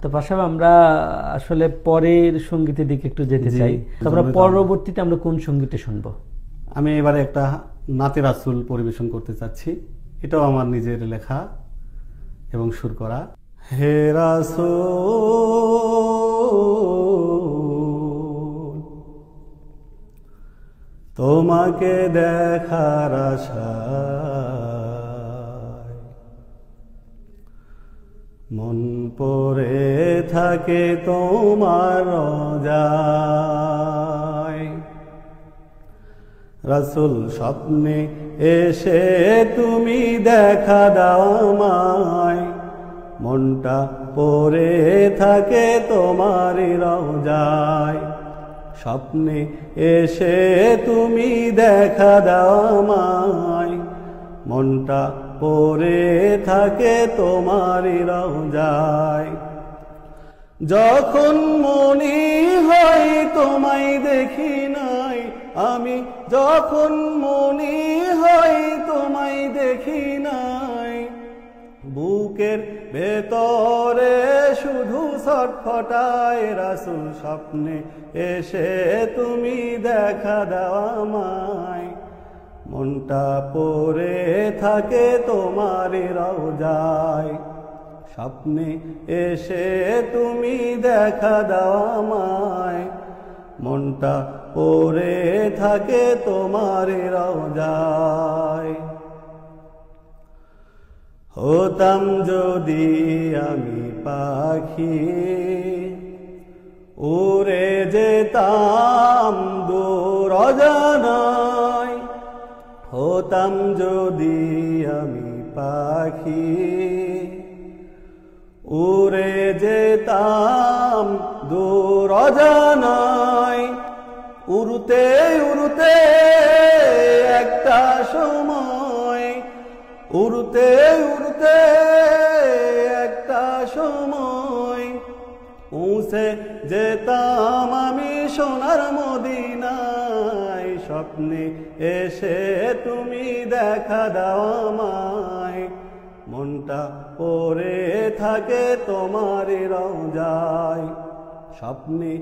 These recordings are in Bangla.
তো পাশাপাশি আমরা আসলে পরের সঙ্গীতের দিকে একটু যেতে চাই। আমরা পরবর্তীতে আমরা কোন সঙ্গীতটা শুনবো? আমি এবারে একটা নাতে রাসূল পরিবেশন করতে চাচ্ছি। এটাও আমার নিজের লেখা এবং সুর করা। হে রাসূল, তোমাকে দেখার আশায় মন পড়ে থাকে তোমার রোজায়। রাসূল স্বপ্নে এসে তুমি দেখা দাও আমায়, মনটা পড়ে থাকে তোমারই রোজায়। স্বপ্নে এসে তুমি দেখা দাও আমায়, মনটা পড়ে থাকে তোমারই রোজায়। যখন মনে হয় তোমায় দেখি নাই আমি, যখন মনে হয় তোমায় দেখি নাই, বুকের ভেতরে শুধু ছটফটায়। রাসূল স্বপ্নে এসে তুমি দেখা দাও আমায়, মনটা পড়ে থাকে তোমারই রোজায়। স্বপ্নে এসে তুমি দেখা দাও আমায়, মনটা পড়ে থাকে তোমারই রোজায়। হতাম যদি আমি পাখি, উড়ে যেতাম দূর অজানায়। হতাম যদি আমি পাখি, উড়ে যেতাম দূর অজানায়। উড়তে উড়তে একটা সময়, উড়তে উড়তে একটা সময়, পৌঁছে যেতাম আমি সোনার মদিনায়। স্বপ্নে এসে তুমি দেখা দাও আমায়, মনটা পড়ে থাকে তোমারই রোজায়। স্বপ্নে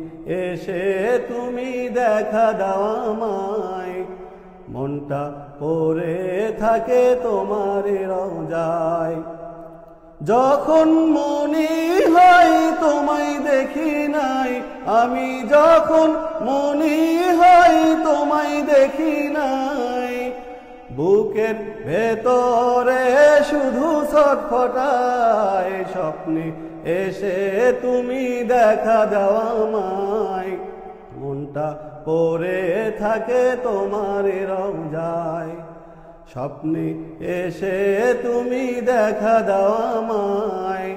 এসে তুমি দেখা দাও আমায়, মনটা পড়ে থাকে তোমারই রোজায়। যখন মনে হয় তোমায় দেখি নাই আমি, যখন মনে হয় তোমায় দেখি নাই, বুকের ভেতরে শুধু ছটফটায়। স্বপ্নে এসে তুমি দেখা দাও আমায়, মনটা পড়ে থাকে তোমারই রোজায়। স্বপ্নে এসে তুমি দেখা দাও আমায়,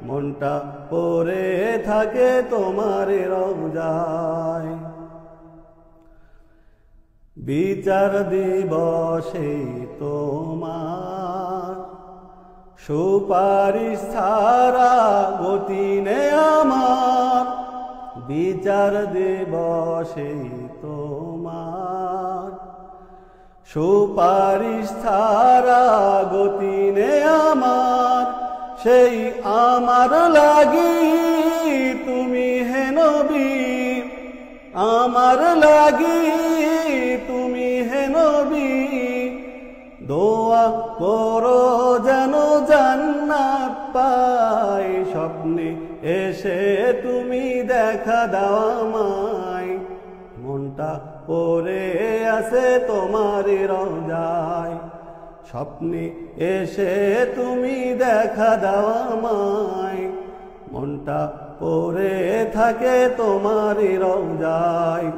মনটা পড়ে থাকে তোমারই রোজায়। বিচার দিবসে তোমার সুপারিশ ছাড়া গতি নেই আমার। বিচার দিবসে তোমার সুপারিশ ছাড়া গতি নেই আমার। সেই আমার লাগি তুমি হে নবী, আমার লাগি তুমি হে নবী, দোয়া করো যেন জান্নাত পাই। স্বপ্নে এসে তুমি দেখা দাও আমায়, মনটা পড়ে আছে তোমারই রোজায়। স্বপ্নে এসে তুমি দেখা দাও আমায়, মনটা পড়ে থাকে তোমারই রোজায়।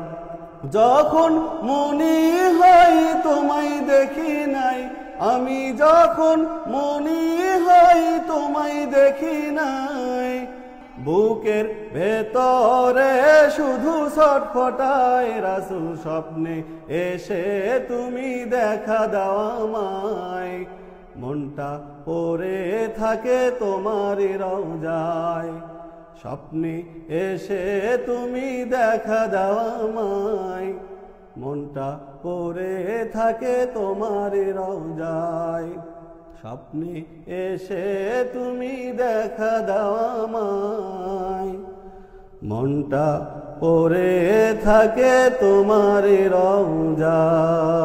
যখন মনে হয় তোমায় দেখি নাই আমি, যখন মনে হয় তোমায় দেখি নাই, বুকের ভেতরে শুধু ছটফটায়। রাসূল স্বপ্নে এসে তুমি দেখা দাও আমায়, মনটা পড়ে থাকে তোমারই রোজায়। স্বপ্নে এসে তুমি দেখা দাও আমায়, মনটা পড়ে থাকে তোমারই রোজায়। স্বপ্নে এসে তুমি দেখা দাও আমায়। মনটা পড়ে থাকে তোমার রওজায়।